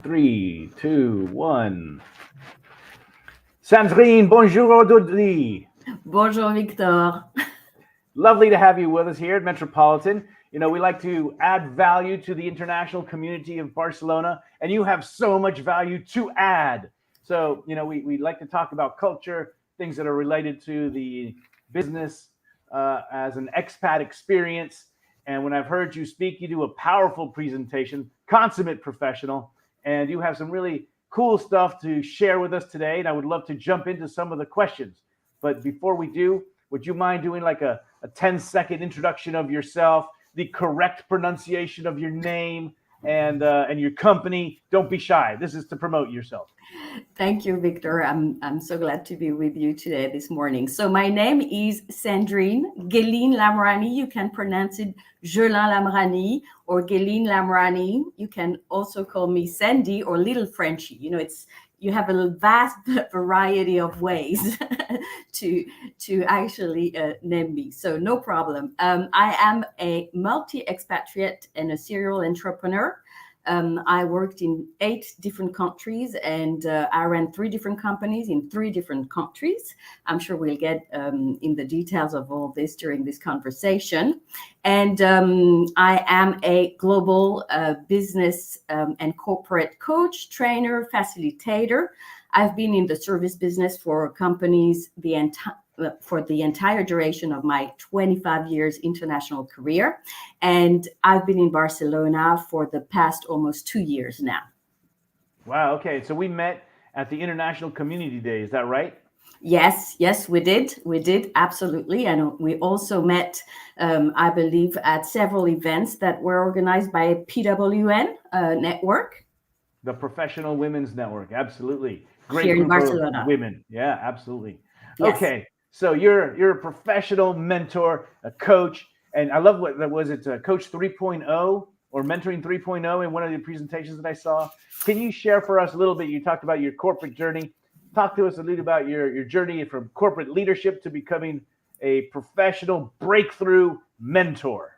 Three, two, one. Sandrine, bonjour aujourd'hui. Bonjour, Victor. Lovely to have you with us here at Metropolitan. We like to add value to the international community of Barcelona, and you have so much value to add. So, we like to talk about culture, things that are related to the business as an expat experience. And when I've heard you speak, you do a powerful presentation, consummate professional, and you have some really cool stuff to share with us today. And I would love to jump into some of the questions. But before we do, would you mind doing like a 10-second introduction of yourself, the correct pronunciation of your name and your company? Don't be shy. This is to promote yourself. Thank you, Victor. I'm so glad to be with you today, this morning. So my name is Sandrine Gelin Lamrani. You can pronounce it Gelin Lamrani or Gelin Lamrani. You can also call me Sandy or Little Frenchy. You have a vast variety of ways to actually name me. So no problem. I am a multi-expatriate and a serial entrepreneur. I worked in 8 different countries, and I ran 3 different companies in 3 different countries. I'm sure we'll get in the details of all this during this conversation. And I am a global business and corporate coach, trainer, facilitator. I've been in the service business for companies for the entire duration of my 25 years international career. And I've been in Barcelona for the past almost 2 years now. Wow. Okay. So we met at the International Community Day. Is that right? Yes, we did. We did. Absolutely. And we also met, I believe, at several events that were organized by PWN network. The Professional Women's Network. Absolutely. Great Here in group Barcelona. of women. Yeah, absolutely. Yes. Okay. So you're a professional mentor, a coach, and I love what was it, Coach 3.0 or Mentoring 3.0 in one of the presentations that I saw. Can you share for us a little bit? You talked about your corporate journey. Talk to us a little about your journey from corporate leadership to becoming a professional breakthrough mentor.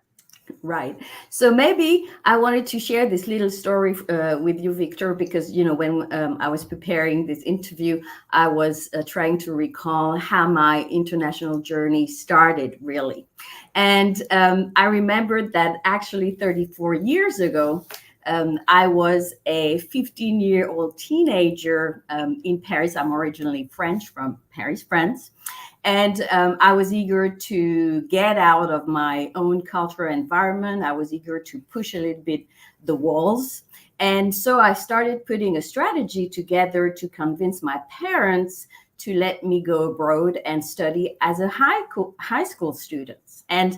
Right. So maybe I wanted to share this little story with you, Victor, because, when I was preparing this interview, I was trying to recall how my international journey started, really. And I remembered that actually 34 years ago, I was a 15-year-old teenager in Paris. I'm originally French, from Paris, France. And I was eager to get out of my own cultural environment. I was eager to push a little bit the walls. And so I started putting a strategy together to convince my parents to let me go abroad and study as a high school student. And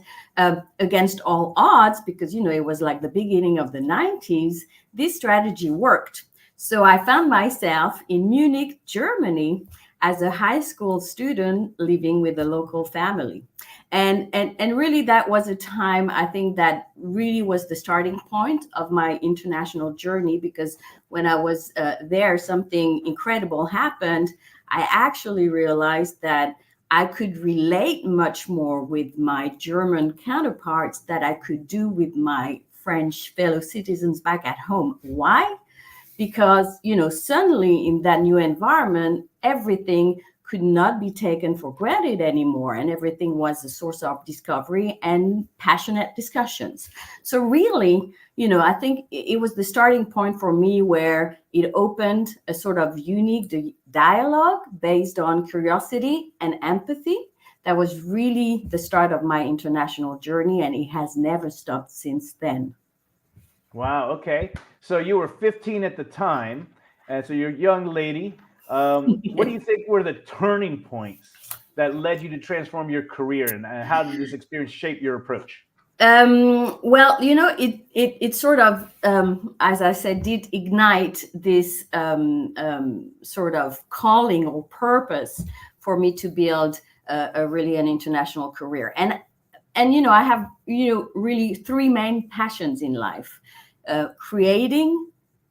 against all odds, because, it was like the beginning of the 90s, this strategy worked. So I found myself in Munich, Germany, as a high school student living with a local family. And really that was a time, I think, that really was the starting point of my international journey, because when I was there, something incredible happened. I actually realized that I could relate much more with my German counterparts that I could do with my French fellow citizens back at home. Why? Because, suddenly in that new environment, everything could not be taken for granted anymore. And everything was a source of discovery and passionate discussions. So really, I think it was the starting point for me, where it opened a sort of unique dialogue based on curiosity and empathy. That was really the start of my international journey, and it has never stopped since then. Wow. Okay. So you were 15 at the time, and so you're a young lady. What do you think were the turning points that led you to transform your career, and how did this experience shape your approach? Well, it sort of, as I said, did ignite this sort of calling or purpose for me to build really an international career. And I have, really 3 main passions in life: creating,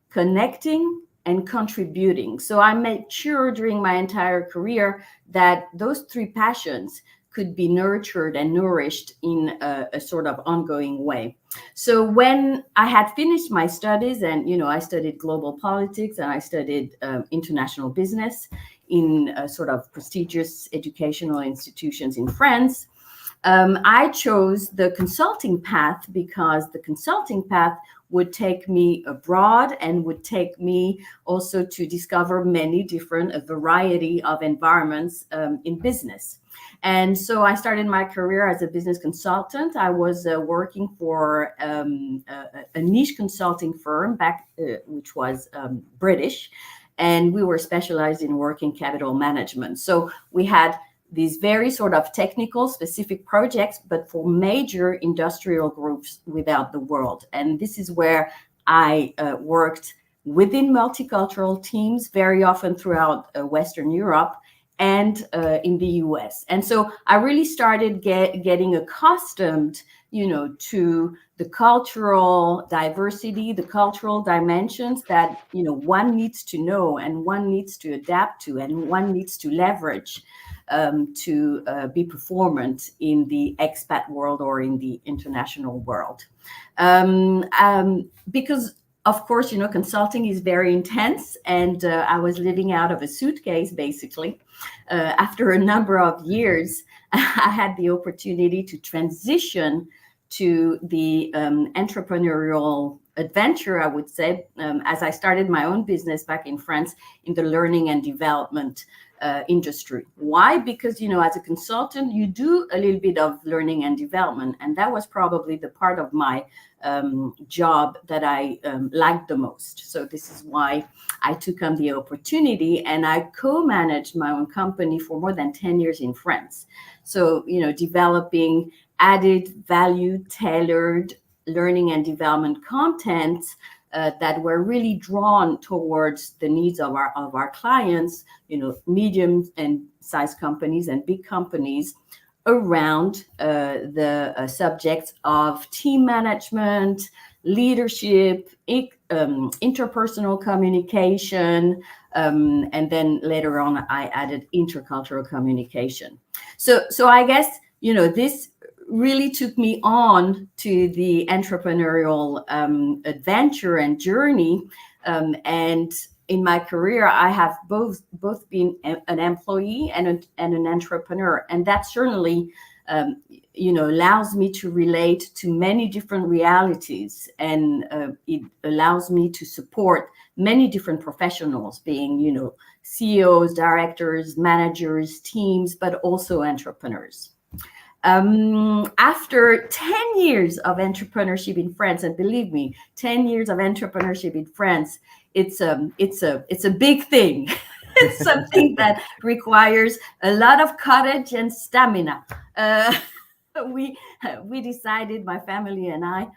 connecting, and contributing. So I made sure during my entire career that those 3 passions could be nurtured and nourished in a sort of ongoing way. So when I had finished my studies, and I studied global politics and I studied international business in sort of prestigious educational institutions in France, I chose the consulting path because the consulting path would take me abroad and would take me also to discover a variety of environments in business. And so I started my career as a business consultant. I was working for a niche consulting firm which was British, and we were specialized in working capital management. So we had these very sort of technical specific projects, but for major industrial groups without the world. And this is where I worked within multicultural teams, very often throughout Western Europe and in the US. And so I really started getting accustomed, to the cultural diversity, the cultural dimensions that, one needs to know and one needs to adapt to and one needs to leverage to be performant in the expat world or in the international world. Because, of course, consulting is very intense, and I was living out of a suitcase, basically. After a number of years, I had the opportunity to transition to the entrepreneurial adventure, I would say, as I started my own business back in France in the learning and development industry. Why? Because, as a consultant, you do a little bit of learning and development. And that was probably the part of my job that I liked the most. So this is why I took on the opportunity, and I co-managed my own company for more than 10 years in France. So, developing added value, tailored learning and development content that were really drawn towards the needs of our clients, medium and size companies and big companies, around the subjects of team management, leadership, interpersonal communication, and then later on I added intercultural communication. So I guess this really took me on to the entrepreneurial adventure and journey. And in my career, I have both been an employee and an entrepreneur. And that certainly, allows me to relate to many different realities. And it allows me to support many different professionals, being, CEOs, directors, managers, teams, but also entrepreneurs. After 10 years of entrepreneurship in France, and believe me, 10 years of entrepreneurship in France, it's a big thing. It's something that requires a lot of courage and stamina. We decided, my family and I,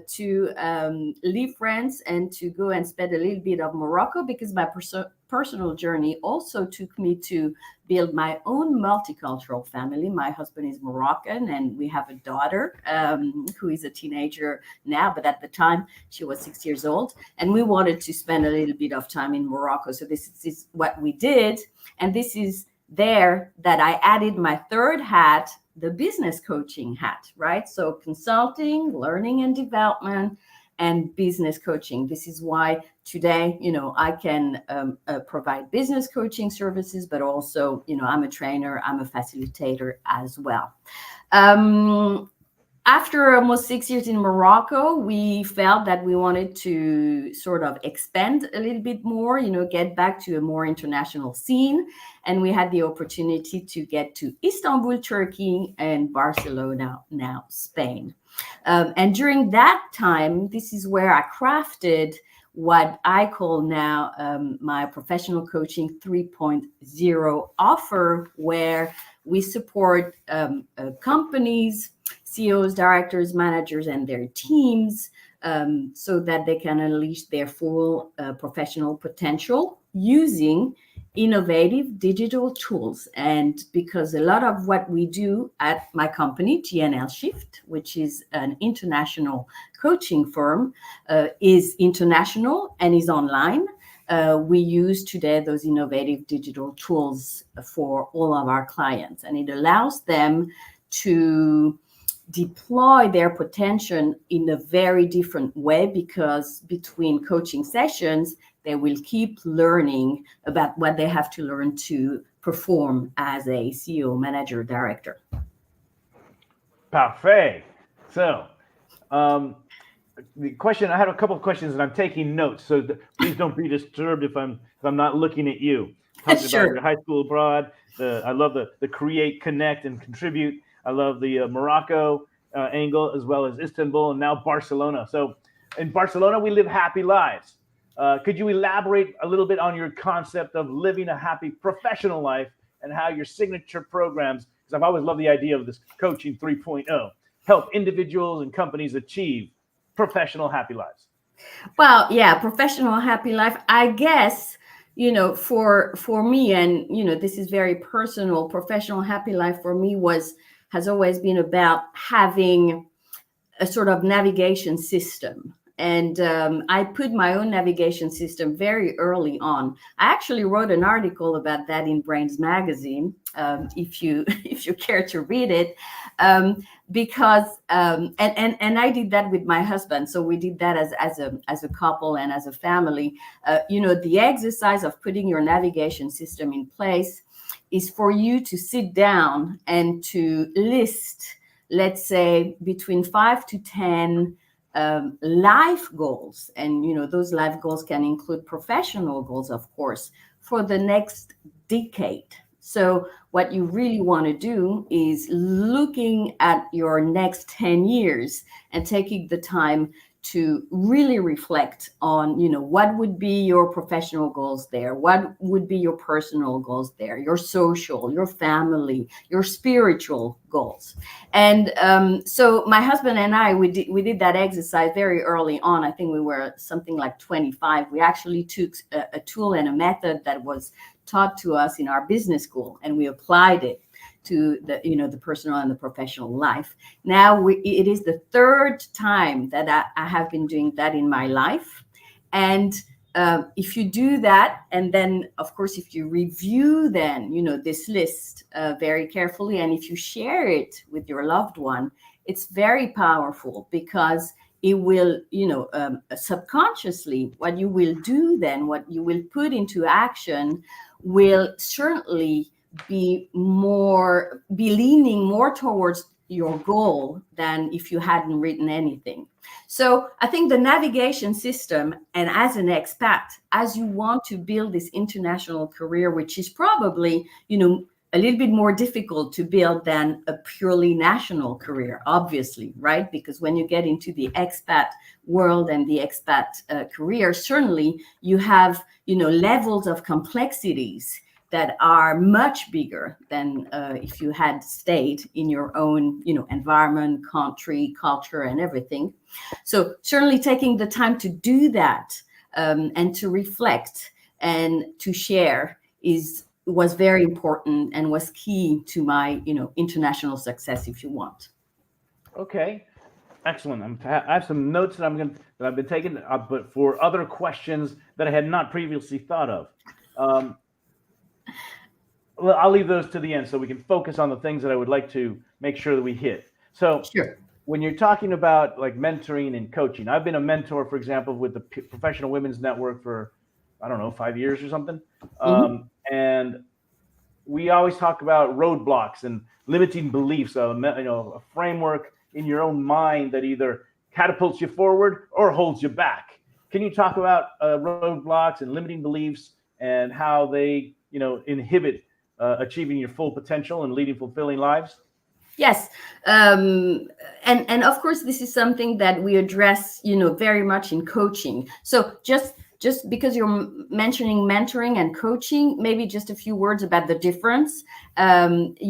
to leave France and to go and spend a little bit of Morocco, because my personal journey also took me to build my own multicultural family. My husband is Moroccan, and we have a daughter who is a teenager now, but at the time she was 6 years old, and we wanted to spend a little bit of time in Morocco. So this is what we did, and this is there that I added my third hat, the business coaching hat, right? So consulting, learning and development, and business coaching. This is why today, I can provide business coaching services, but also, I'm a trainer, I'm a facilitator as well. After almost 6 years in Morocco, we felt that we wanted to sort of expand a little bit more, get back to a more international scene. And we had the opportunity to get to Istanbul, Turkey, and Barcelona, now Spain. And during that time, this is where I crafted what I call now my professional coaching 3.0 offer, where we support companies, CEOs, directors, managers, and their teams so that they can unleash their full professional potential using innovative digital tools. And because a lot of what we do at my company, GNL Shift, which is an international coaching firm, is international and is online. we use today those innovative digital tools for all of our clients, and it allows them to deploy their potential in a very different way, because between coaching sessions, they will keep learning about what they have to learn to perform as a CEO, manager, director. Parfait. So, the question, I had a couple of questions and I'm taking notes, so please don't be disturbed if I'm not looking at you. Talking Sure. about your high school abroad. I love the create, connect, and contribute. I love the Morocco angle, as well as Istanbul and now Barcelona. So in Barcelona, we live happy lives. Could you elaborate a little bit on your concept of living a happy professional life and how your signature programs, because I've always loved the idea of this coaching 3.0, help individuals and companies achieve professional happy lives? Well, yeah, professional happy life, I guess, for me, and this is very personal, professional happy life for me has always been about having a sort of navigation system. And I put my own navigation system very early on. I actually wrote an article about that in Brains Magazine, if you care to read it, because and I did that with my husband. So we did that as a couple and as a family. The exercise of putting your navigation system in place is for you to sit down and to list, let's say, between 5 to 10 life goals. And, those life goals can include professional goals, of course, for the next decade. So what you really want to do is looking at your next 10 years and taking the time to really reflect on, what would be your professional goals there? What would be your personal goals there? Your social, your family, your spiritual goals. And so my husband and I, we did that exercise very early on. I think we were something like 25. We actually took a tool and a method that was taught to us in our business school, and we applied it to the personal and the professional life. Now it is the third time that I have been doing that in my life. And if you do that, and then of course, if you review then, this list very carefully, and if you share it with your loved one, it's very powerful, because it will, subconsciously, what you will do then, what you will put into action will certainly be leaning more towards your goal than if you hadn't written anything. So I think the navigation system, and as an expat, as you want to build this international career, which is probably, a little bit more difficult to build than a purely national career, obviously, right? Because when you get into the expat world and the expat career, certainly you have, levels of complexities that are much bigger than if you had stayed in your own, environment, country, culture, and everything. So certainly taking the time to do that and to reflect and to share was very important and was key to my, international success, if you want. Okay, excellent. I have some notes that I've been taking, but for other questions that I had not previously thought of. Well, I'll leave those to the end so we can focus on the things that I would like to make sure that we hit. So Sure. When you're talking about like mentoring and coaching, I've been a mentor, for example, with the Professional Women's Network for, I don't know, 5 years or something. Mm-hmm. And we always talk about roadblocks and limiting beliefs, a framework in your own mind that either catapults you forward or holds you back. Can you talk about roadblocks and limiting beliefs and how they, inhibit achieving your full potential and leading fulfilling lives? Yes. And of course, this is something that we address, very much in coaching. So just because you're mentioning mentoring and coaching, maybe just a few words about the difference. Mentoring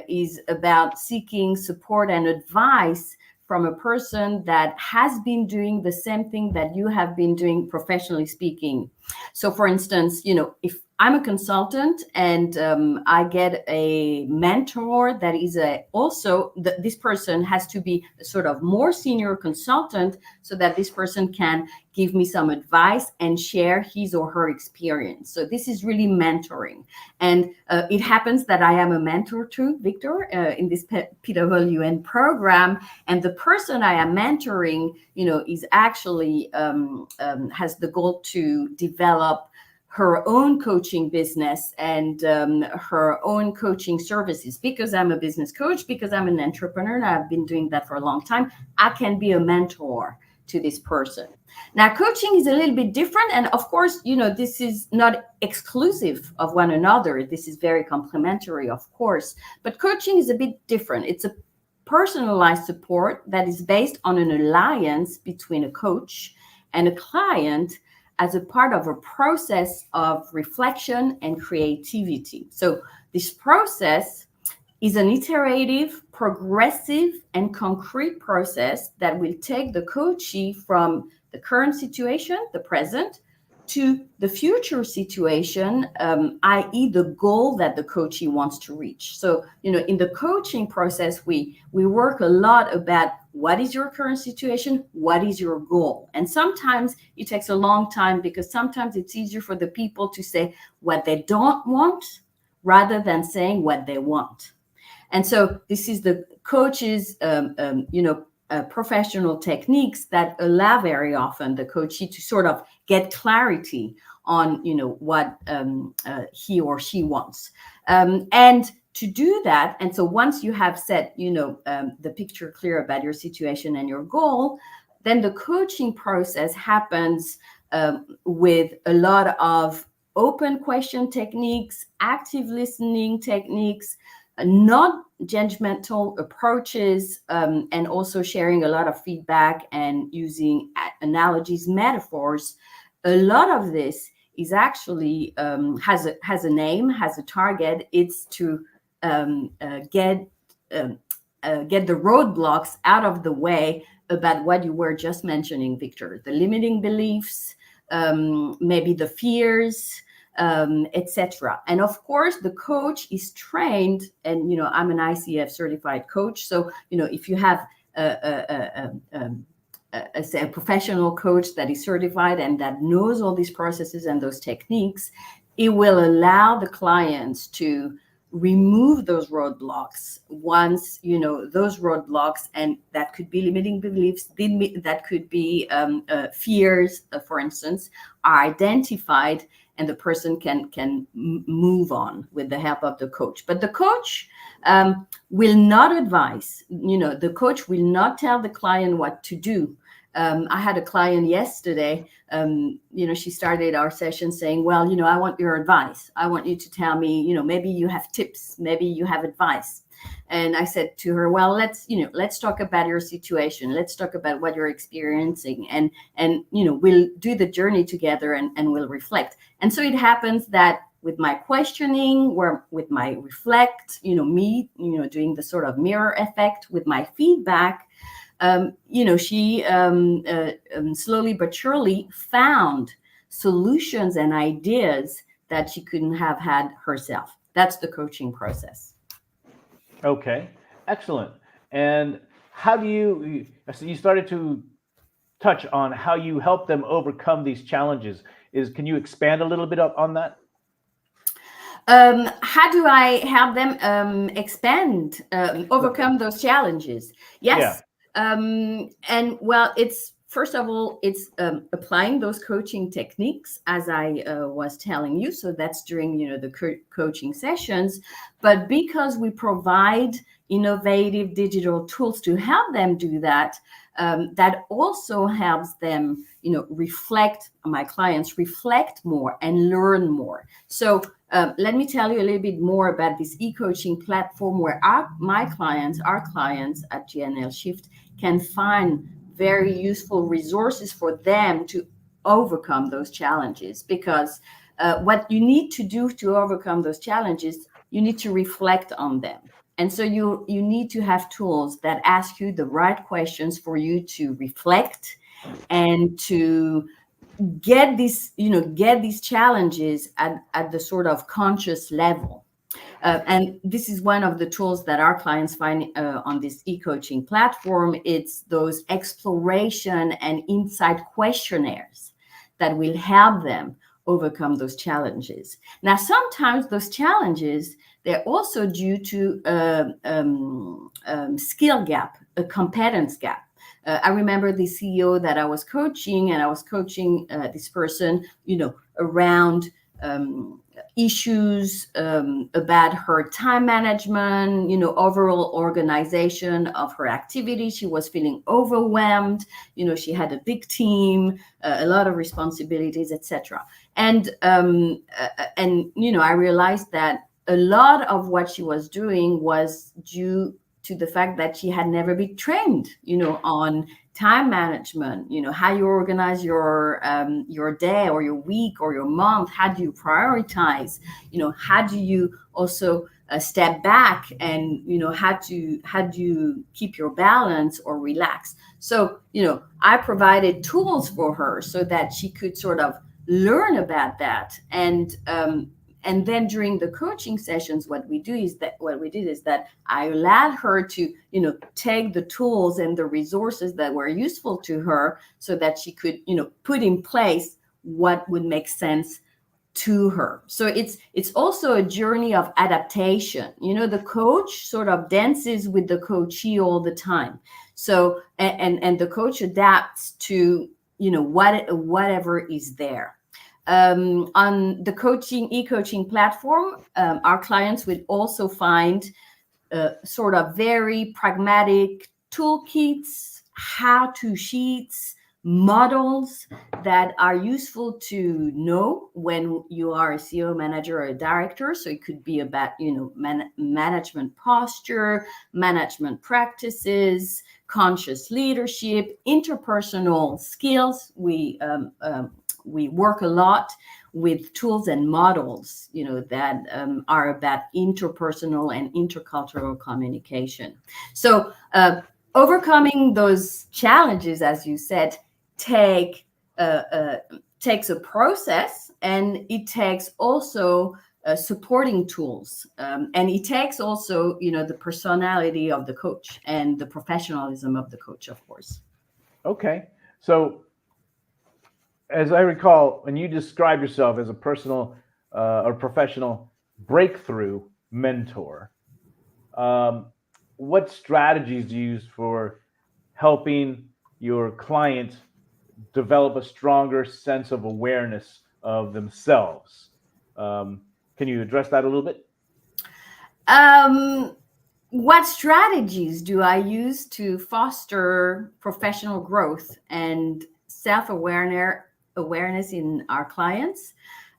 is about seeking support and advice from a person that has been doing the same thing that you have been doing, professionally speaking. So for instance, if I'm a consultant, and I get a mentor that is this person has to be a sort of more senior consultant, so that this person can give me some advice and share his or her experience. So this is really mentoring. And it happens that I am a mentor too, Victor, in this PWN program. And the person I am mentoring, is actually has the goal to develop her own coaching business and her own coaching services. Because I'm a business coach, because I'm an entrepreneur, and I've been doing that for a long time, I can be a mentor to this person. Now, coaching is a little bit different. And of course, this is not exclusive of one another. This is very complementary, of course. But coaching is a bit different. It's a personalized support that is based on an alliance between a coach and a client, as a part of a process of reflection and creativity. So this process is an iterative, progressive, and concrete process that will take the coachee from the current situation, the present, to the future situation, i.e. the goal that the coachee wants to reach. So, in the coaching process, we work a lot about what is your current situation, what is your goal. And sometimes it takes a long time, because sometimes it's easier for the people to say what they don't want rather than saying what they want. And so this is the coach's, professional techniques that allow very often the coachee to sort of get clarity on, what he or she wants. And to do that, and so once you have set, the picture clear about your situation and your goal, then the coaching process happens with a lot of open question techniques, active listening techniques, not judgmental approaches, and also sharing a lot of feedback and using analogies, metaphors. A lot of this is actually has a name, has a target. It's to get the roadblocks out of the way about what you were just mentioning, Victor. The limiting beliefs, maybe the fears, etc. And of course, the coach is trained, and I'm an ICF certified coach. So if you have a professional coach that is certified and that knows all these processes and those techniques, it will allow the clients to remove those roadblocks once those roadblocks, and that could be limiting beliefs, that could be fears, for instance, are identified, and the person can move on with the help of the coach. But the coach will not advise. The coach will not tell the client what to do. I had a client yesterday, she started our session saying, well, I want your advice. I want you to tell me, maybe you have tips, maybe you have advice. And I said to her, well, let's talk about your situation. Let's talk about what you're experiencing, and we'll do the journey together and we'll reflect. And so it happens that with my questioning, or with my reflect, me, doing the sort of mirror effect with my feedback, she slowly but surely found solutions and ideas that she couldn't have had herself. That's the coaching process. Okay, excellent. And how do you started to touch on how you help them overcome these challenges. Can you expand a little bit on that? How do I help them overcome those challenges? Yes. Yeah. And well, it's first of all, it's applying those coaching techniques, as I was telling you. So that's during the coaching sessions. But because we provide innovative digital tools to help them do that, that also helps them reflect. My clients reflect more and learn more. So let me tell you a little bit more about this e-coaching platform, where our clients at GNL Shift can find very useful resources for them to overcome those challenges. Because what you need to do to overcome those challenges, you need to reflect on them. And so you need to have tools that ask you the right questions for you to reflect and to get these challenges at the sort of conscious level. And this is one of the tools that our clients find on this e-coaching platform. It's those exploration and insight questionnaires that will help them overcome those challenges. Now, sometimes those challenges, they're also due to skill gap, a competence gap. I remember the CEO that I was coaching, and I was coaching this person, around issues about her time management, overall organization of her activity. She was feeling overwhelmed. She had a big team, a lot of responsibilities, etc. And I realized that a lot of what she was doing was due to the fact that she had never been trained, on time management, how you organize your day or your week or your month. How do you prioritize? How do you also step back and, how do you keep your balance or relax? So, I provided tools for her so that she could sort of learn about that. And then during the coaching sessions, what we did is that I allowed her to, take the tools and the resources that were useful to her so that she could, put in place what would make sense to her. So it's also a journey of adaptation. The coach sort of dances with the coachee all the time. So, and the coach adapts to, whatever is there. On the e-coaching platform, our clients will also find sort of very pragmatic toolkits, how-to sheets, models that are useful to know when you are a CEO, manager, or a director. So it could be about, management posture, management practices, conscious leadership, interpersonal skills. We work a lot with tools and models, that are about interpersonal and intercultural communication. So overcoming those challenges, as you said, takes a process, and it takes also supporting tools, and it takes also, the personality of the coach and the professionalism of the coach, of course. Okay, so as I recall, when you describe yourself as a personal or professional breakthrough mentor, what strategies do you use for helping your client develop a stronger sense of awareness of themselves? Can you address that a little bit? What strategies do I use to foster professional growth and self-awareness in our clients?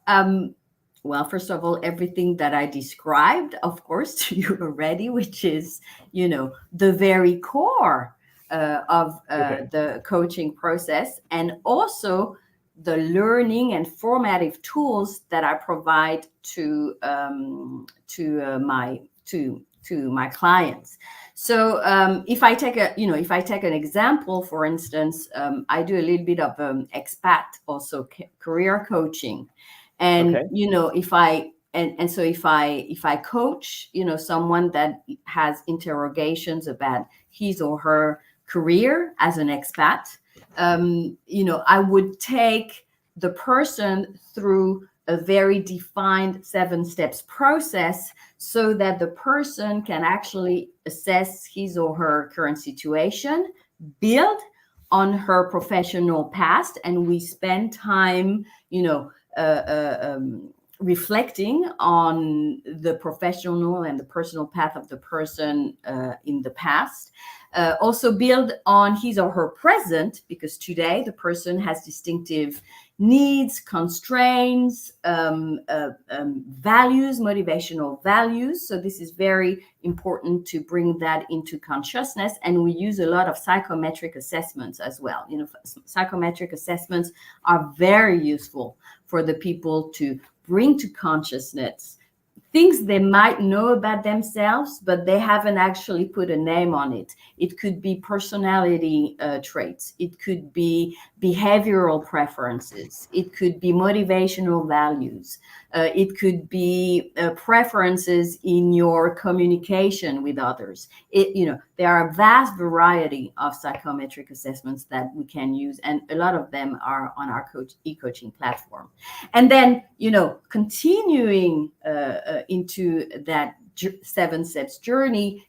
Well, first of all, everything that I described, of course, to you already, which is, the very core of the coaching process, and also the learning and formative tools that I provide to my clients. So if I take an example, for instance, I do a little bit of expat, also career coaching, and if I coach, someone that has interrogations about his or her career as an expat, I would take the person through a very defined 7 steps process so that the person can actually assess his or her current situation, build on her professional past, and we spend time, reflecting on the professional and the personal path of the person in the past. Also build on his or her present, because today the person has distinctive needs, constraints, values, motivational values. So this is very important to bring that into consciousness. And we use a lot of psychometric assessments as well. Psychometric assessments are very useful for the people to bring to consciousness things they might know about themselves, but they haven't actually put a name on it. It could be personality traits. It could be behavioral preferences. It could be motivational values. It could be preferences in your communication with others. There are a vast variety of psychometric assessments that we can use, and a lot of them are on our e-coaching platform. And then, continuing into that 7 steps journey,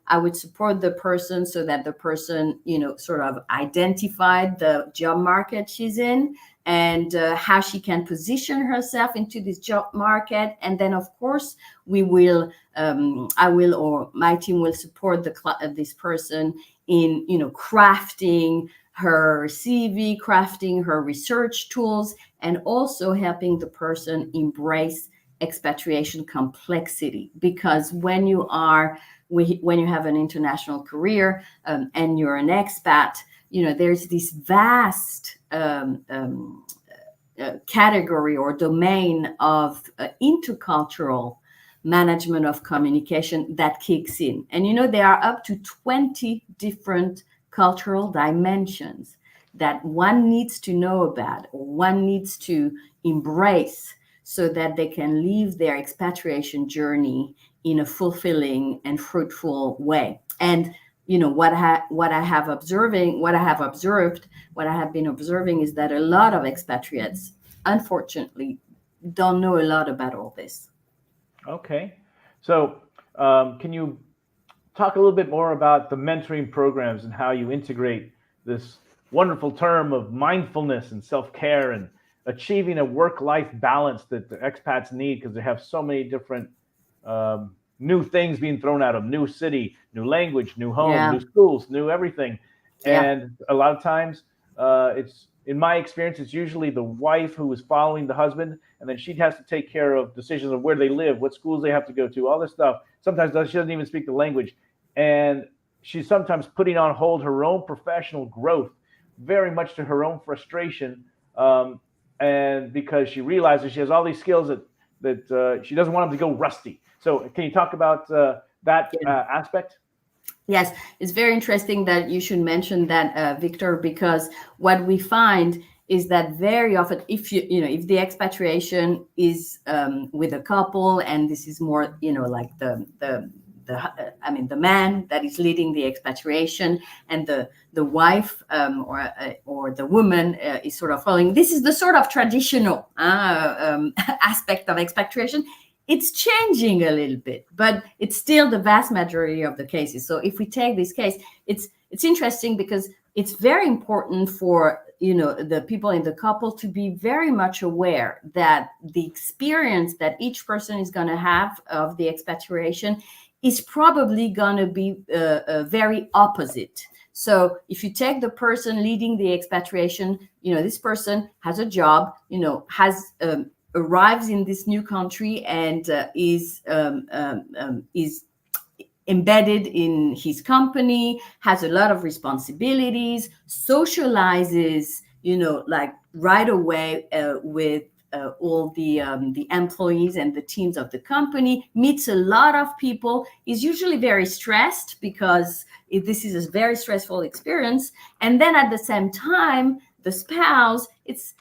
I would support the person so that the person, sort of identified the job market she's in and how she can position herself into this job market. And then, of course, I will, or my team will support this person in, crafting her CV, crafting her research tools, and also helping the person embrace expatriation complexity. Because when you have an international career and you're an expat, there's this vast category or domain of intercultural management of communication that kicks in. And there are up to 20 different cultural dimensions that one needs to know about or one needs to embrace so that they can live their expatriation journey in a fulfilling and fruitful way. And what I have been observing is that a lot of expatriates, unfortunately, don't know a lot about all this. Okay, so can you talk a little bit more about the mentoring programs and how you integrate this wonderful term of mindfulness and self-care and achieving a work-life balance that the expats need, because they have so many different new things being thrown at them: new city, new language, new home, new schools, new everything. And a lot of times it's, in my experience, it's usually the wife who is following the husband, and then she has to take care of decisions of where they live, what schools they have to go to, all this stuff. Sometimes she doesn't even speak the language, and she's sometimes putting on hold her own professional growth, very much to her own frustration. And because she realizes she has all these skills that she doesn't want them to go rusty. So can you talk about that aspect? Yes, it's very interesting that you should mention that, Victor, because what we find is that very often, if the expatriation is with a couple, and this is more, like the man that is leading the expatriation, and the wife or the woman is sort of following. This is the sort of traditional aspect of expatriation. It's changing a little bit, but it's still the vast majority of the cases. So if we take this case, it's interesting because it's very important for the people in the couple to be very much aware that the experience that each person is going to have of the expatriation is probably going to be very opposite. So if you take the person leading the expatriation, this person has a job, arrives in this new country and is embedded in his company, has a lot of responsibilities, socializes, like right away with all the employees and the teams of the company, meets a lot of people, is usually very stressed because this is a very stressful experience. And then at the same time, the spouse, it's,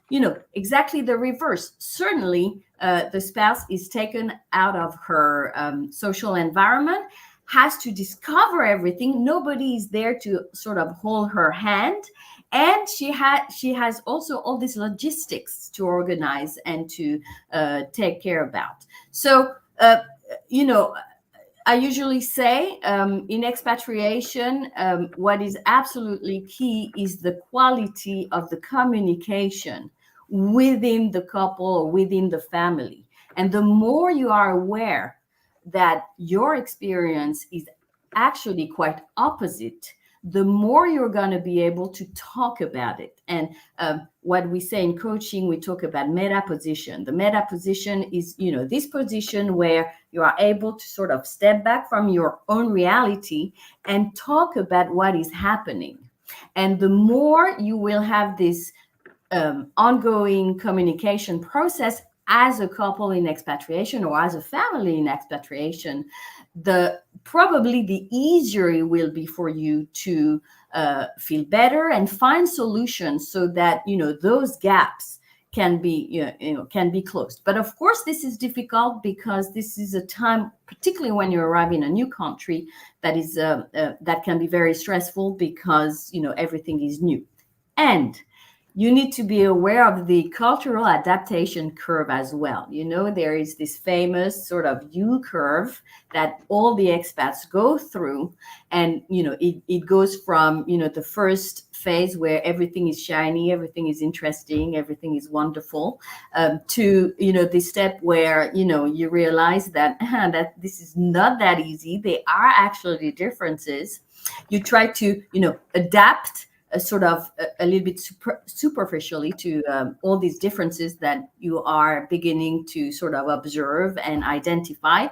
exactly the reverse. Certainly, the spouse is taken out of her social environment, has to discover everything. Nobody is there to sort of hold her hand. And she has also all these logistics to organize and to take care about. So, I usually say in expatriation, what is absolutely key is the quality of the communication within the couple or within the family. And the more you are aware that your experience is actually quite opposite, the more you're going to be able to talk about it. And what we say in coaching, we talk about meta position. The meta position is, this position where you are able to sort of step back from your own reality and talk about what is happening. And the more you will have this ongoing communication process as a couple in expatriation or as a family in expatriation, the probably the easier it will be for you to feel better and find solutions so that, those gaps can be closed. But of course, this is difficult because this is a time, particularly when you arrive in a new country, that can be very stressful because everything is new, and you need to be aware of the cultural adaptation curve as well. There is this famous sort of U curve that all the expats go through. And, it goes from, the first phase where everything is shiny, everything is interesting, everything is wonderful, to, the step where, you realize that, that this is not that easy. There are actually differences. You try to, adapt sort of a little bit superficially to all these differences that you are beginning to sort of observe and identify.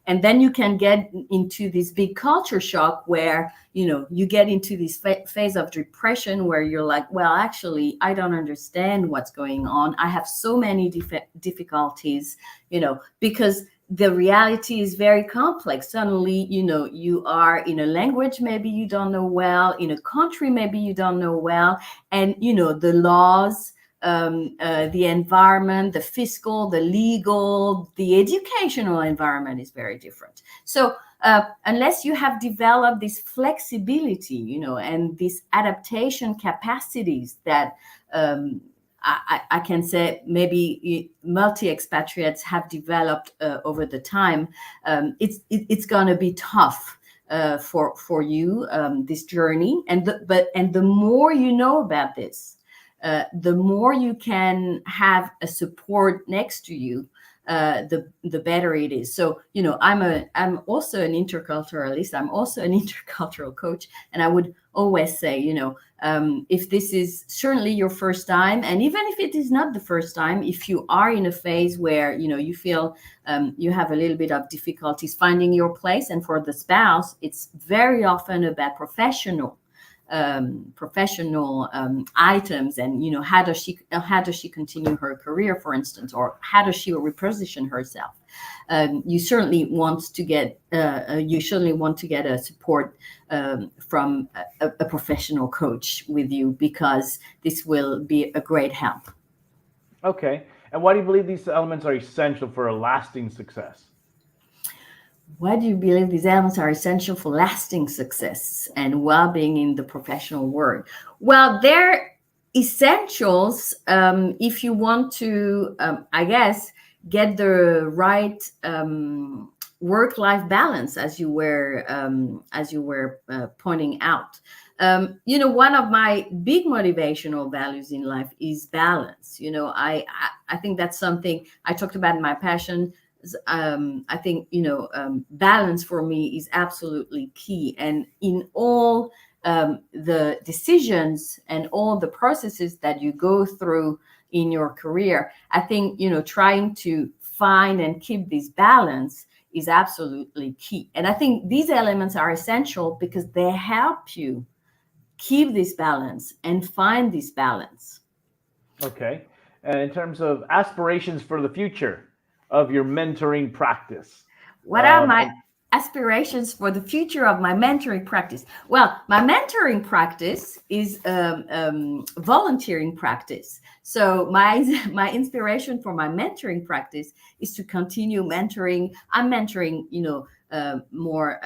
And then you can get into this big culture shock where, you get into this phase of depression where you're like, well, actually, I don't understand what's going on. I have so many difficulties, because the reality is very complex. Suddenly, you are in a language maybe you don't know well, in a country maybe you don't know well, and the laws, the environment, the fiscal, the legal, the educational environment is very different. So unless you have developed this flexibility, and these adaptation capacities that I can say maybe multi-expatriates have developed over the time, it's going to be tough for you, this journey. And the more you know about this, the more you can have a support next to you, the better it is. So, I'm also an interculturalist. I'm also an intercultural coach. And I would always say, if this is certainly your first time, and even if it is not the first time, if you are in a phase where, you feel you have a little bit of difficulties finding your place, and for the spouse, it's very often about professional items, and how does she continue her career, for instance, or how does she reposition herself. You certainly want to get a support from a professional coach with you, because this will be a great help. Okay. And why do you believe these elements are essential for a lasting success? Why do you believe these elements are essential for lasting success and well-being in the professional world? Well, they're essentials if you want to, I guess, get the right work-life balance, as you were pointing out. One of my big motivational values in life is balance. I think that's something I talked about in my passion. I think, balance for me is absolutely key. And in all the decisions and all the processes that you go through in your career, I think, trying to find and keep this balance is absolutely key. And I think these elements are essential because they help you keep this balance and find this balance. Okay. And in terms of aspirations for the future of your mentoring practice, what are my aspirations for the future of my mentoring practice? Well, my mentoring practice is volunteering practice. So my inspiration for my mentoring practice is to continue mentoring. I'm mentoring, more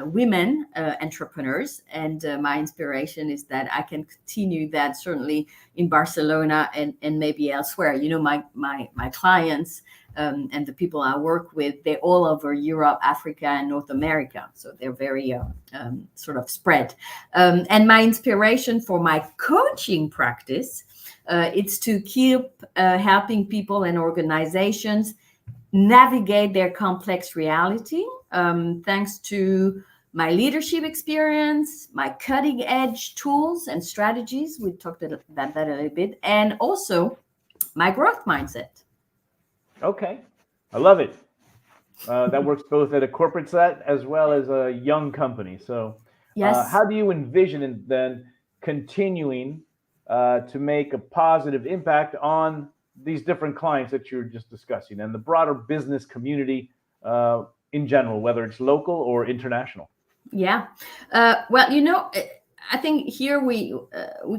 women entrepreneurs, and my inspiration is that I can continue that certainly in Barcelona and maybe elsewhere. My clients and the people I work with, they're all over Europe, Africa, and North America. So they're very sort of spread. And my inspiration for my coaching practice, it's to keep helping people and organizations navigate their complex reality, thanks to my leadership experience, my cutting edge tools and strategies. We talked about that a little bit, and also my growth mindset. Okay, I love it. That works both at a corporate set as well as a young company. So, yes. How do you envision then continuing to make a positive impact on these different clients that you're just discussing and the broader business community in general, whether it's local or international? Yeah. Well, I think here we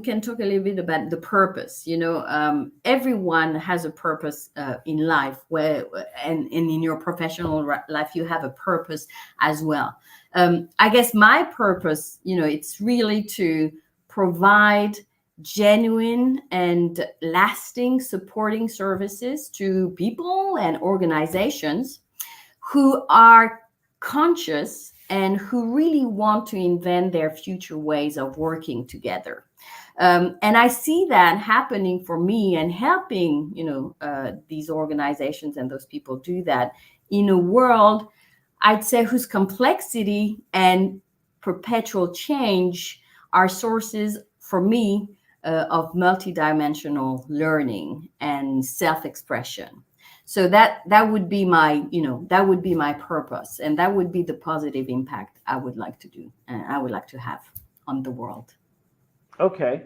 can talk a little bit about the purpose. Everyone has a purpose in life, and in your professional life, you have a purpose as well. I guess my purpose, it's really to provide genuine and lasting supporting services to people and organizations who are conscious and who really want to invent their future ways of working together. And I see that happening for me and helping, these organizations and those people do that in a world, I'd say, whose complexity and perpetual change are sources for me of multidimensional learning and self-expression. So that would be my purpose, and that would be the positive impact I would like to do and I would like to have on the world. Okay.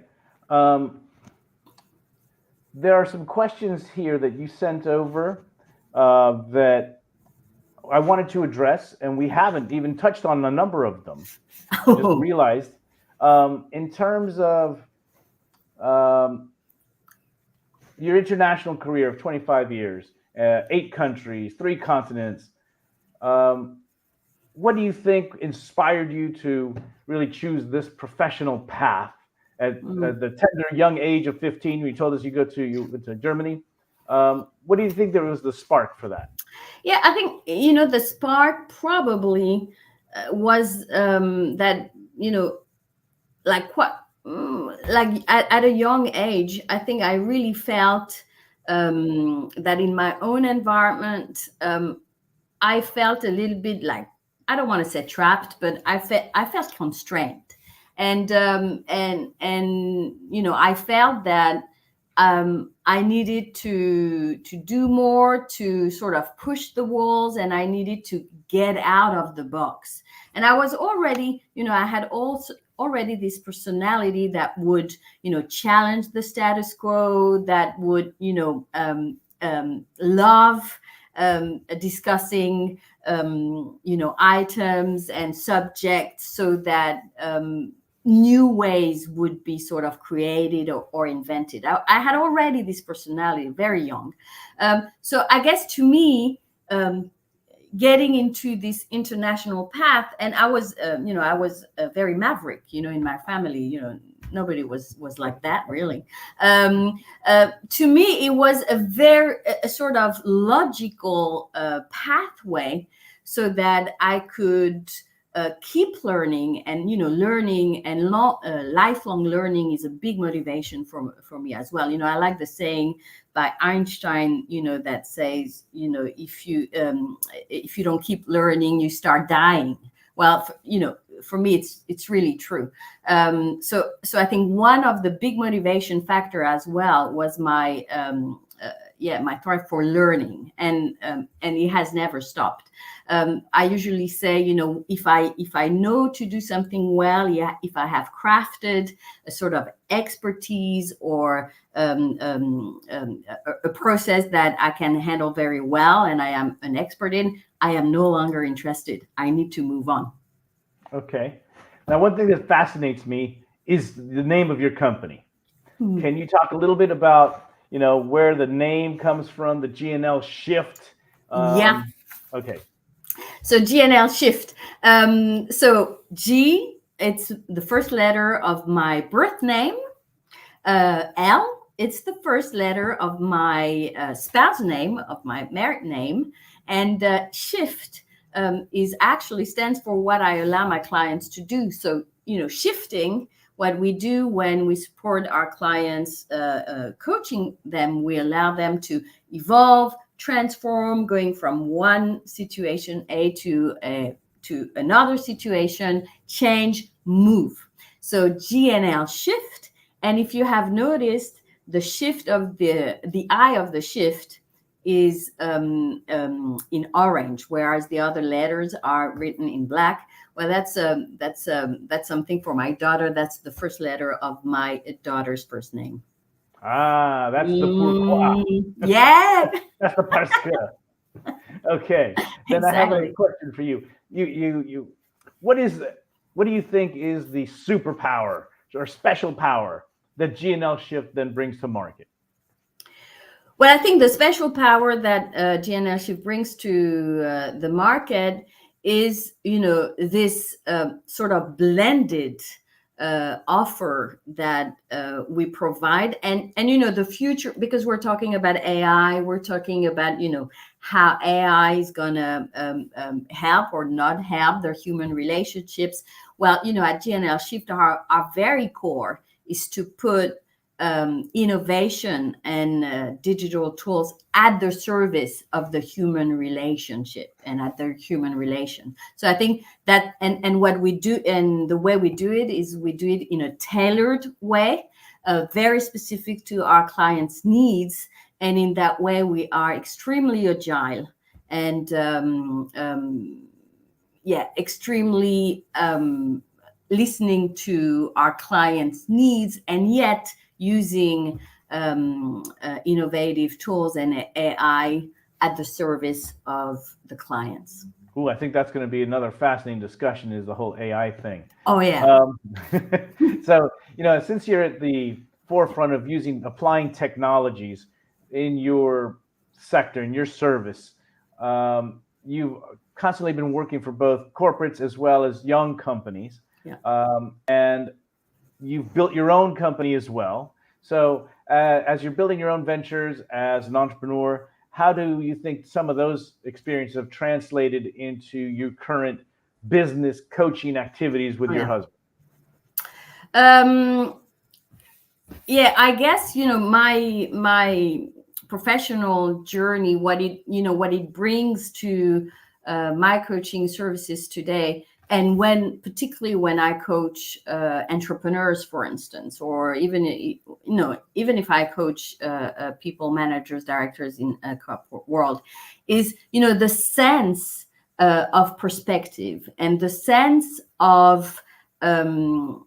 There are some questions here that you sent over that I wanted to address, and we haven't even touched on a number of them. I just realized in terms of your international career of 25 years, 8 countries, 3 continents. What do you think inspired you to really choose this professional path at the tender young age of 15? You told us you go to Germany. What do you think there was the spark for that? Yeah, I think, the spark probably was that, like at a young age, I think I really felt that in my own environment, I felt a little bit like, I don't want to say trapped, but I felt constrained, and I felt that I needed to do more, to sort of push the walls, and I needed to get out of the box. And I was already, I had also already this personality that would, challenge the status quo, that would, love discussing, items and subjects, so that new ways would be sort of created or invented. I had already this personality very young. So I guess to me, getting into this international path, and I was very maverick, in my family, nobody was like that really. To me, it was a sort of logical pathway, so that I could keep learning, and learning and lifelong learning is a big motivation for me as well. I like the saying by Einstein, that says, if you don't keep learning, you start dying. Well, for me, it's really true. So I think one of the big motivation factor as well was my thrive for learning, and it has never stopped. I usually say, if I know to do something well, if I have crafted a sort of expertise or a process that I can handle very well, and I am an expert in, I am no longer interested. I need to move on. Okay. Now, one thing that fascinates me is the name of your company. Can you talk a little bit about, where the name comes from, the GNL shift? Yeah. Okay. So GNL shift. So G, it's the first letter of my birth name. L, it's the first letter of my spouse name, of my married name. And shift is actually stands for what I allow my clients to do. So, shifting, what we do when we support our clients, coaching them, we allow them to evolve, transform, going from one situation A to another situation, change, move. So GNL shift. And if you have noticed, the shift of the I of the shift is in orange, whereas the other letters are written in black. Well, that's something for my daughter. That's the first letter of my daughter's first name. Ah, that's the pourquoi. Yeah. That's the parce que. Okay. Then I have a Exactly. question for you. What is what do you think is the superpower or special power that GNL Shift then brings to market? Well, I think the special power that GNL Shift brings to the market is, this sort of blended offer that we provide, and the future, because we're talking about AI, we're talking about how AI is gonna help or not help their human relationships. Well, at GNL Shift, our very core is to put innovation and digital tools at the service of the human relationship and at their human relation. So I think that, and what we do, and the way we do it is we do it in a tailored way, very specific to our clients' needs. And in that way, we are extremely agile and extremely listening to our clients' needs, and yet using innovative tools and AI at the service of the clients. Ooh, I think that's going to be another fascinating discussion, is the whole AI thing. Oh yeah. So, since you're at the forefront of applying technologies in your sector, in your service, you've constantly been working for both corporates as well as young companies. Yeah. And you've built your own company as well. So as you're building your own ventures as an entrepreneur, how do you think some of those experiences have translated into your current business coaching activities with your husband? Yeah, I guess, my professional journey, what it brings to my coaching services today, and particularly when I coach entrepreneurs, for instance, or even if I coach people, managers, directors in a corporate world, is the sense of perspective and the sense of the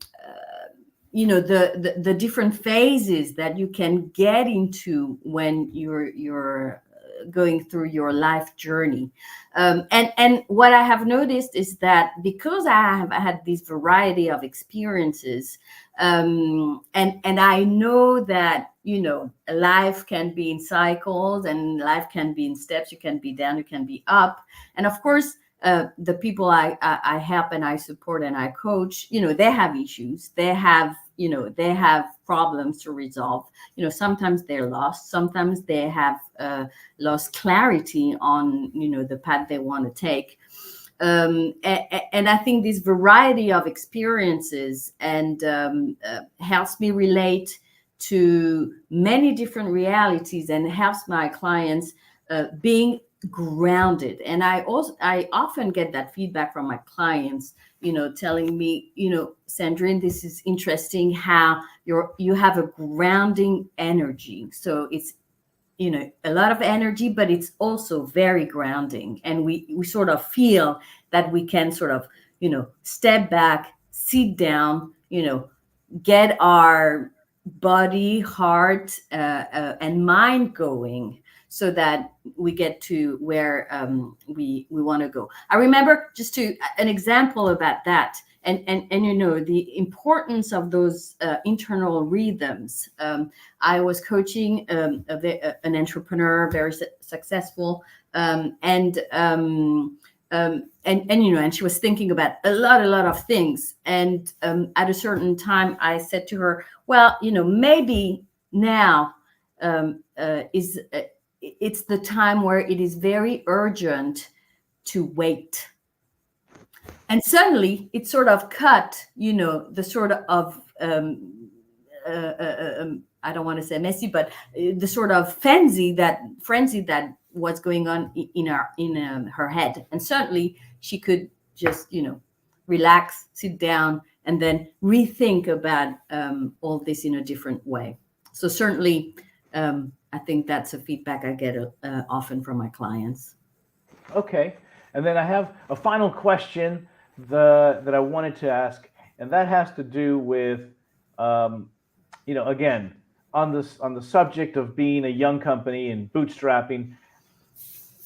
different phases that you can get into when you're going through your life journey. And what I have noticed is that because I have had this variety of experiences, and I know that life can be in cycles and life can be in steps. You can be down, you can be up, and of course the people I help and I support and I coach, they have issues, they have problems to resolve. Sometimes they're lost, sometimes they have lost clarity on the path they want to take. And I think this variety of experiences and helps me relate to many different realities and helps my clients being grounded. And I often get that feedback from my clients, telling me, Sandrine, this is interesting how you have a grounding energy. So it's a lot of energy, but it's also very grounding, and we sort of feel that we can sort of step back, sit down, get our body, heart, and mind going, so that we get to where we want to go. I remember just an example about that, and the importance of those internal rhythms. I was coaching an entrepreneur, very successful, and she was thinking about a lot of things. And at a certain time, I said to her, well, maybe now it's the time where it is very urgent to wait. And suddenly it sort of cut, the sort of, I don't want to say messy, but the sort of frenzy that was going on in her head. And certainly she could just, relax, sit down, and then rethink about all this in a different way. So certainly, I think that's a feedback I get often from my clients. Okay. And then I have a final question that I wanted to ask, and that has to do with, again, on the subject of being a young company and bootstrapping.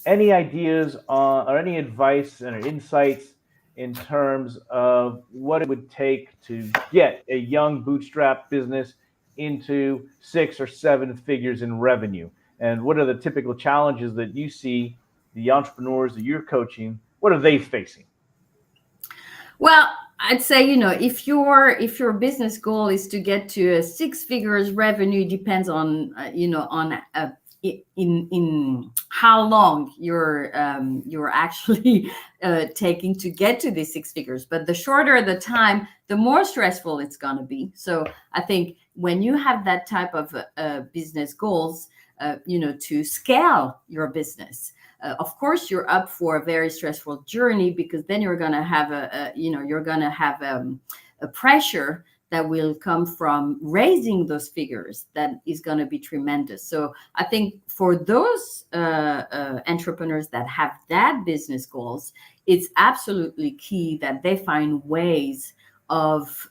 any ideas or any advice or insights in terms of what it would take to get a young bootstrap business into 6 or 7 figures in revenue? And what are the typical challenges that you see the entrepreneurs that you're coaching? What are they facing? Well, I'd say, if your business goal is to get to a six figures revenue, depends on in how long you're actually taking to get to these six figures. But the shorter the time, the more stressful it's going to be. So I think when you have that type of business goals, to scale your business, of course you're up for a very stressful journey, because then you're going to have a pressure that will come from raising those figures that is going to be tremendous. So I think for those entrepreneurs that have that business goals, it's absolutely key that they find ways of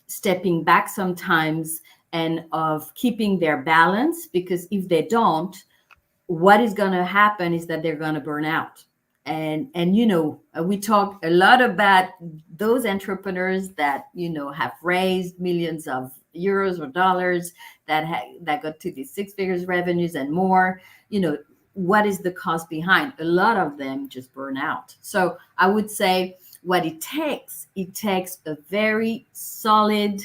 stepping back sometimes and of keeping their balance, because if they don't, what is going to happen is that they're going to burn out. And we talk a lot about those entrepreneurs that have raised millions of euros or dollars, that got to these six figures revenues and more. What is the cost behind? A lot of them just burn out. So I would say what it takes a very solid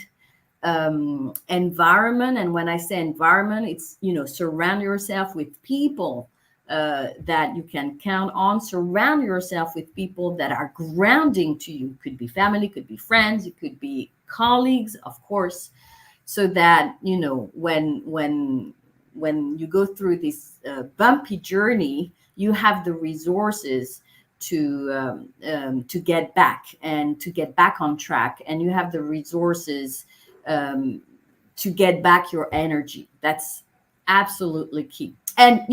environment. And when I say environment, it's surround yourself with people that you can count on. Surround yourself with people that are grounding to you. Could be family, could be friends, it could be colleagues, of course, so that when you go through this bumpy journey, you have the resources to get back on track, and you have the resources to get back your energy. That's absolutely key. And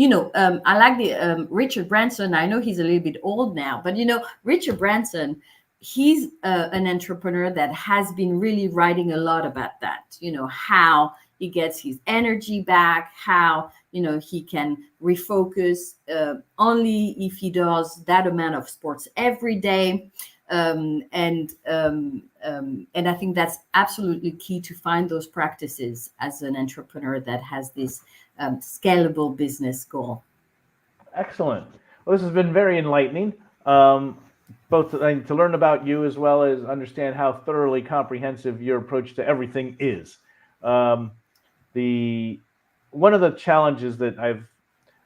I like the Richard Branson. I know he's a little bit old now, but Richard Branson, he's an entrepreneur that has been really writing a lot about that. How he gets his energy back, how he can refocus only if he does that amount of sports every day. And I think that's absolutely key, to find those practices as an entrepreneur that has this scalable business goal. Excellent. Well, this has been very enlightening, both to learn about you as well as understand how thoroughly comprehensive your approach to everything is. One of the challenges that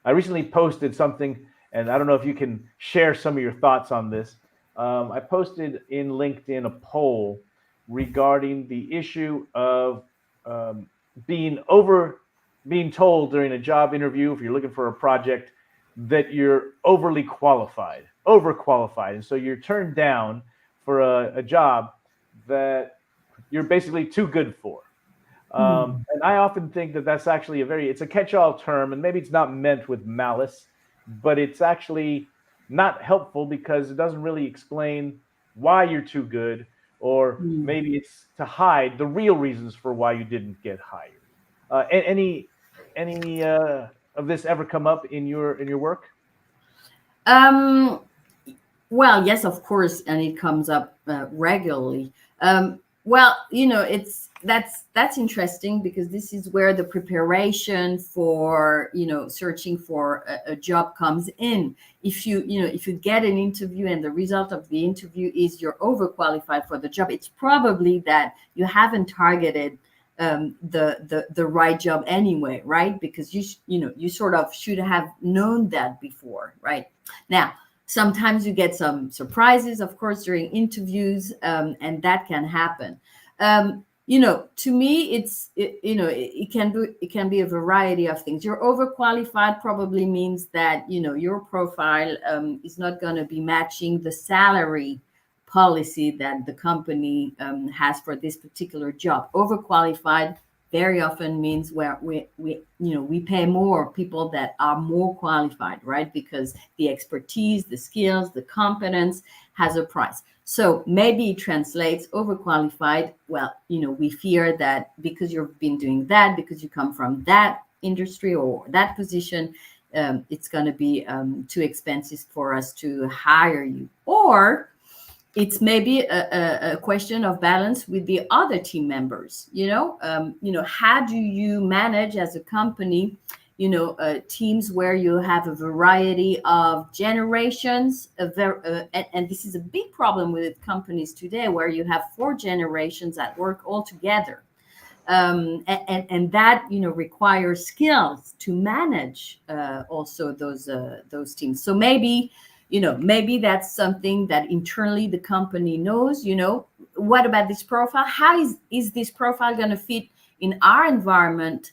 I recently posted something, and I don't know if you can share some of your thoughts on this. I posted in LinkedIn a poll regarding the issue of being told during a job interview, if you're looking for a project, that you're overqualified, and so you're turned down for a job that you're basically too good for. And I often think that that's actually it's a catch-all term, and maybe it's not meant with malice, but it's actually not helpful, because it doesn't really explain why you're too good, or maybe it's to hide the real reasons for why you didn't get hired. Any of this ever come up in your work? Well, yes, of course, and it comes up regularly. Well, that's interesting, because this is where the preparation for searching for a job comes in. If you get an interview and the result of the interview is you're overqualified for the job, it's probably that you haven't targeted the right job anyway, right? Because you sort of should have known that before, right? Now, sometimes you get some surprises, of course, during interviews, and that can happen. To me, it can be a variety of things. You're overqualified probably means that your profile is not going to be matching the salary policy that the company has for this particular job. Overqualified very often means where we pay more people that are more qualified, right? Because the expertise, the skills, the competence has a price. So maybe it translates overqualified. Well, we fear that because you've been doing that, because you come from that industry or that position, it's going to be too expensive for us to hire you. Or it's maybe a question of balance with the other team members. How do you manage as a company, teams where you have a variety of generations, and this is a big problem with companies today, where you have 4 generations at work all together. And that requires skills to manage also those teams. So maybe that's something that internally the company knows. What about this profile? How is this profile going to fit in our environment,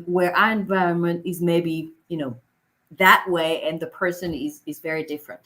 where our environment is maybe that way, and the person is very different.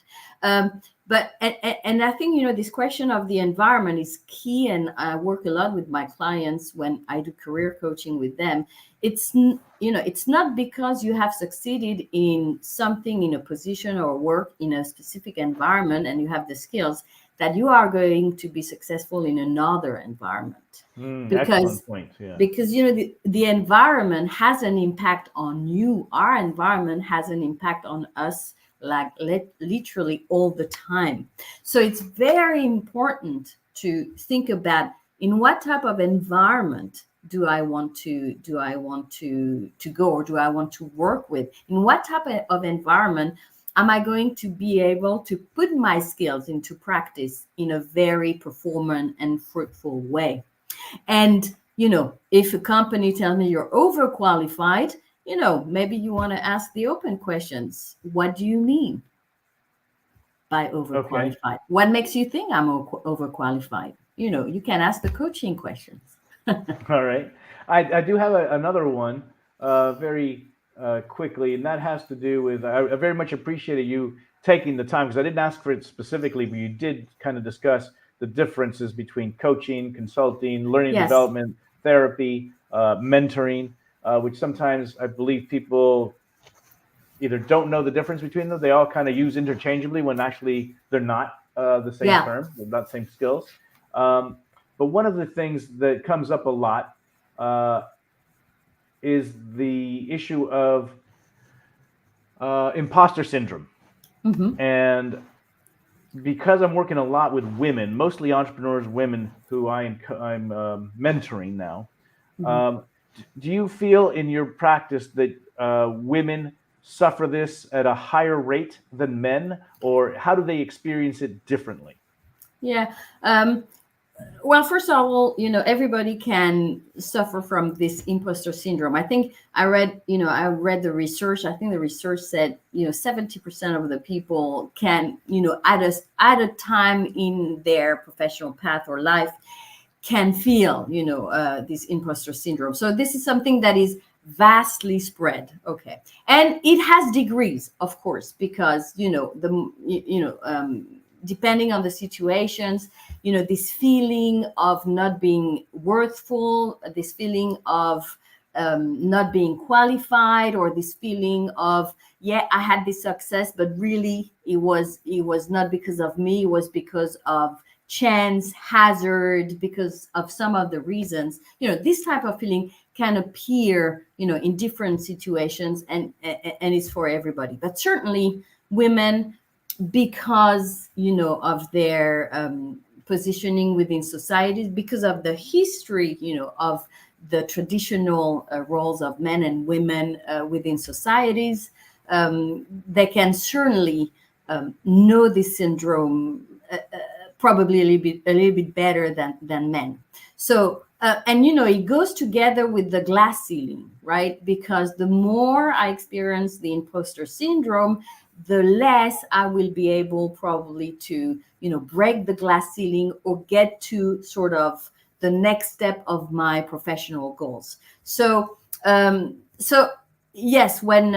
But I think this question of the environment is key, and I work a lot with my clients when I do career coaching with them. It's not because you have succeeded in something, in a position or work in a specific environment, and you have the skills, that you are going to be successful in another environment. Excellent point. Yeah. Because the environment has an impact on you. Our environment has an impact on us, like literally all the time. So it's very important to think about, in what type of environment do I want to go, or do I want to work with? In what type of environment am I going to be able to put my skills into practice in a very performant and fruitful way? And, if a company tells me you're overqualified, maybe you want to ask the open questions. What do you mean by overqualified? Okay. What makes you think I'm overqualified? You can ask the coaching questions. All right. I do have another one very quickly, and that has to do with, I very much appreciated you taking the time, because I didn't ask for it specifically, but you did kind of discuss the differences between coaching, consulting, learning development, therapy, mentoring, which sometimes I believe people either don't know the difference between them. They all kind of use interchangeably when actually they're not the same term, they're not the same skills. But one of the things that comes up a lot is the issue of imposter syndrome. Mm-hmm. And because I'm working a lot with women, mostly entrepreneurs, women who I'm mentoring now, do you feel in your practice that women suffer this at a higher rate than men, or how do they experience it differently? Yeah. Well, first of all, everybody can suffer from this imposter syndrome. I think I read the research. I think the research said, 70% of the people can, at a time in their professional path or life, can feel, this imposter syndrome. So this is something that is vastly spread. Okay. And it has degrees, of course, because, depending on the situations, this feeling of not being worthful, this feeling of not being qualified, or this feeling of, I had this success, but really it was not because of me, it was because of chance, hazard, because of some of the reasons. This type of feeling can appear, in different situations, and it's for everybody. But certainly women, because of their positioning within societies, because of the history of the traditional roles of men and women within societies, they can certainly know this syndrome probably a little bit better than men. So and it goes together with the glass ceiling, right? Because the more I experience the imposter syndrome, the less I will be able probably to, break the glass ceiling or get to sort of the next step of my professional goals. So, yes, when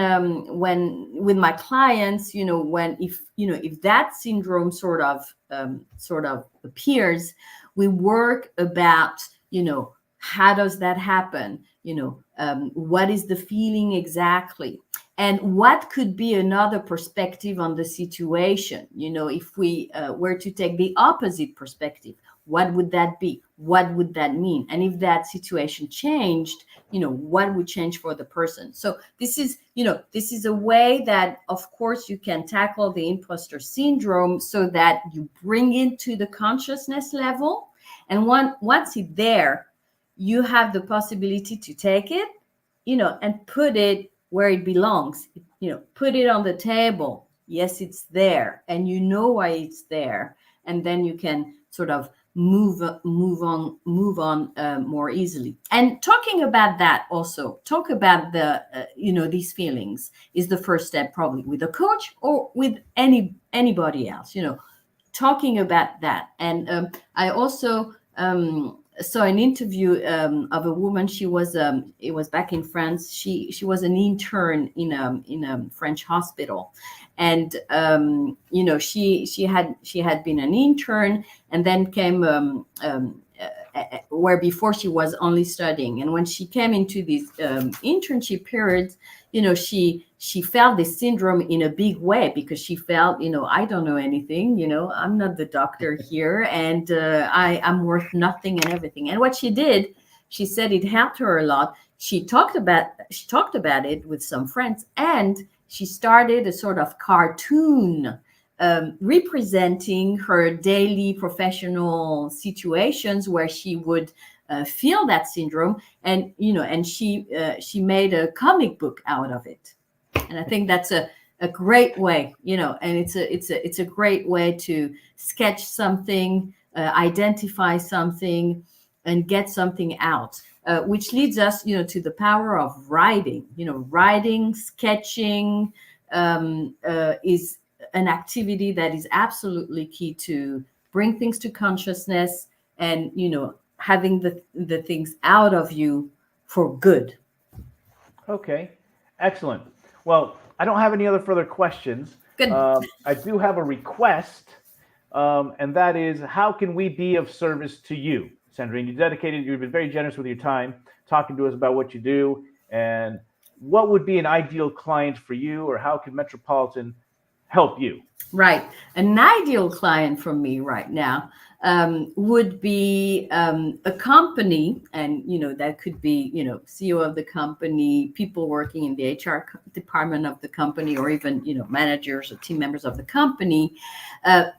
with my clients, if that syndrome sort of appears, we work about, how does that happen? What is the feeling exactly? And what could be another perspective on the situation? If we were to take the opposite perspective, what would that be? What would that mean? And if that situation changed, what would change for the person. So this is a way that, of course, you can tackle the imposter syndrome so that you bring it to the consciousness level. And once it's there, you have the possibility to take it, and put it where it belongs. Put it on the table. Yes, it's there, and you know why it's there, and then you can sort of move on more easily. And talking about that, also talk about the these feelings is the first step, probably with a coach or with anybody else. Talking about that. And I also saw an interview of a woman. She was it was back in France. She was an intern in a French hospital, and she had been an intern, and then came where before she was only studying. And when she came into these internship periods, she felt this syndrome in a big way, because she felt, I don't know anything, I'm not the doctor here, and I'm worth nothing and everything. And what she did, she said it helped her a lot. She talked about it with some friends, and she started a sort of cartoon representing her daily professional situations where she would feel that syndrome, and she made a comic book out of it. And I think that's a great way, and it's a great way to sketch something, identify something, and get something out, which leads us, to the power of writing. Writing, sketching is an activity that is absolutely key to bring things to consciousness, and having the things out of you for good. Okay, excellent. Well, I don't have any other further questions. Good. I do have a request, and that is, how can we be of service to you, Sandrine? You've been very generous with your time, talking to us about what you do, and what would be an ideal client for you, or how can Metropolitan help you? Right. An ideal client for me right now would be a company, and that could be CEO of the company, people working in the HR department of the company, or even managers or team members of the company. A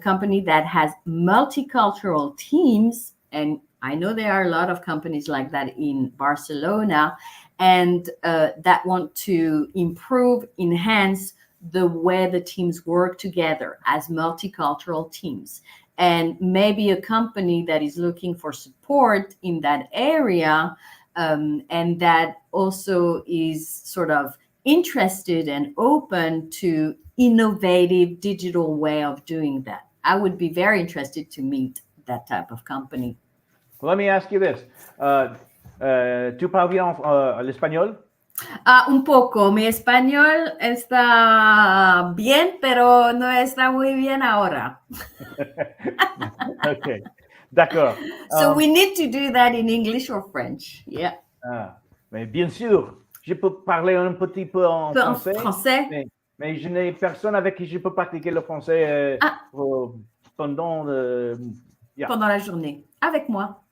company that has multicultural teams, and I know there are a lot of companies like that in Barcelona, and that want to improve, enhance the way the teams work together as multicultural teams. And maybe a company that is looking for support in that area, and that also is sort of interested and open to innovative digital way of doing that. I would be very interested to meet that type of company. Well, let me ask you this. ¿Tú parles bien l'espagnol? Un poco. Mi español está bien, pero no está muy bien ahora. Okay, d'accord. So we need to do that in English or French. Yeah. Mais bien sûr, je peux parler un petit peu en français. Mais je n'ai personne avec qui je peux pratiquer le français pendant la journée. Avec moi.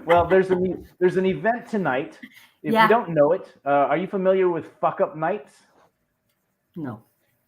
Well, there's an event tonight. If you don't know it, are you familiar with Fuck Up Nights? No.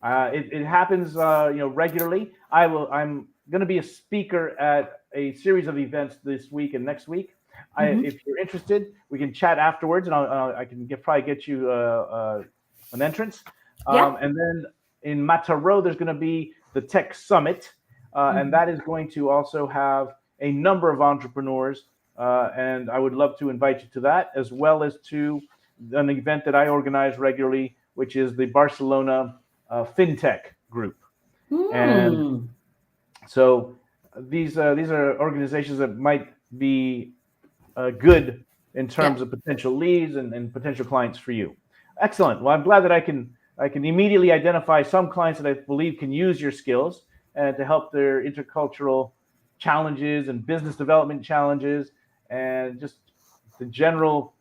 It happens, regularly. I'm going to be a speaker at a series of events this week and next week. If you're interested, we can chat afterwards, and I can probably get you an entrance. And then in Mataró, there's going to be the Tech Summit, and that is going to also have a number of entrepreneurs. And I would love to invite you to that, as well as to an event that I organize regularly, which is the Barcelona FinTech group. And so these are organizations that might be good in terms of potential leads and potential clients for you. Excellent. Well, I'm glad that I can immediately identify some clients that I believe can use your skills and to help their intercultural challenges and business development challenges, and just the general,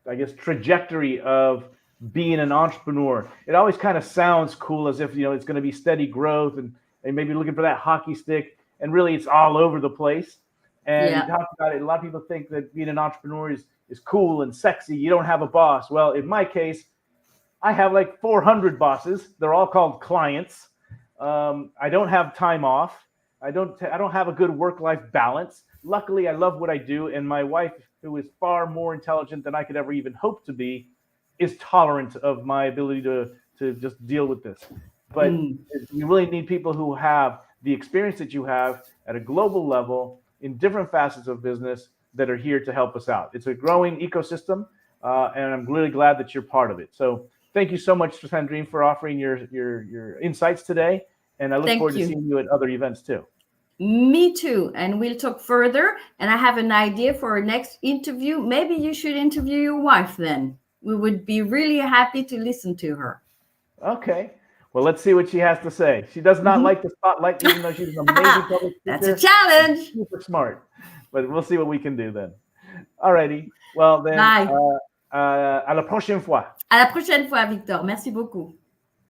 I guess, trajectory of being an entrepreneur. It always kind of sounds cool, as if it's going to be steady growth and maybe looking for that hockey stick, and really it's all over the place. And you talked about it. A lot of people think that being an entrepreneur is cool and sexy. You don't have a boss. Well, in my case, I have like 400 bosses. They're all called clients. I don't have time off. I don't have a good work-life balance. Luckily, I love what I do, and my wife, who is far more intelligent than I could ever even hope to be, is tolerant of my ability to just deal with this. But you really need people who have the experience that you have at a global level in different facets of business that are here to help us out. It's a growing ecosystem, and I'm really glad that you're part of it. So thank you so much, Sandrine, for offering your insights today. And I look forward to seeing you at other events too. Me too. And we'll talk further. And I have an idea for our next interview. Maybe you should interview your wife then. We would be really happy to listen to her. Okay. Well, let's see what she has to say. She does not like the spotlight, even though she's an amazing public speaker. That's a challenge. Super smart. But we'll see what we can do then. All righty. Well, then, Bye. À la prochaine fois. À la prochaine fois, Victor. Merci beaucoup.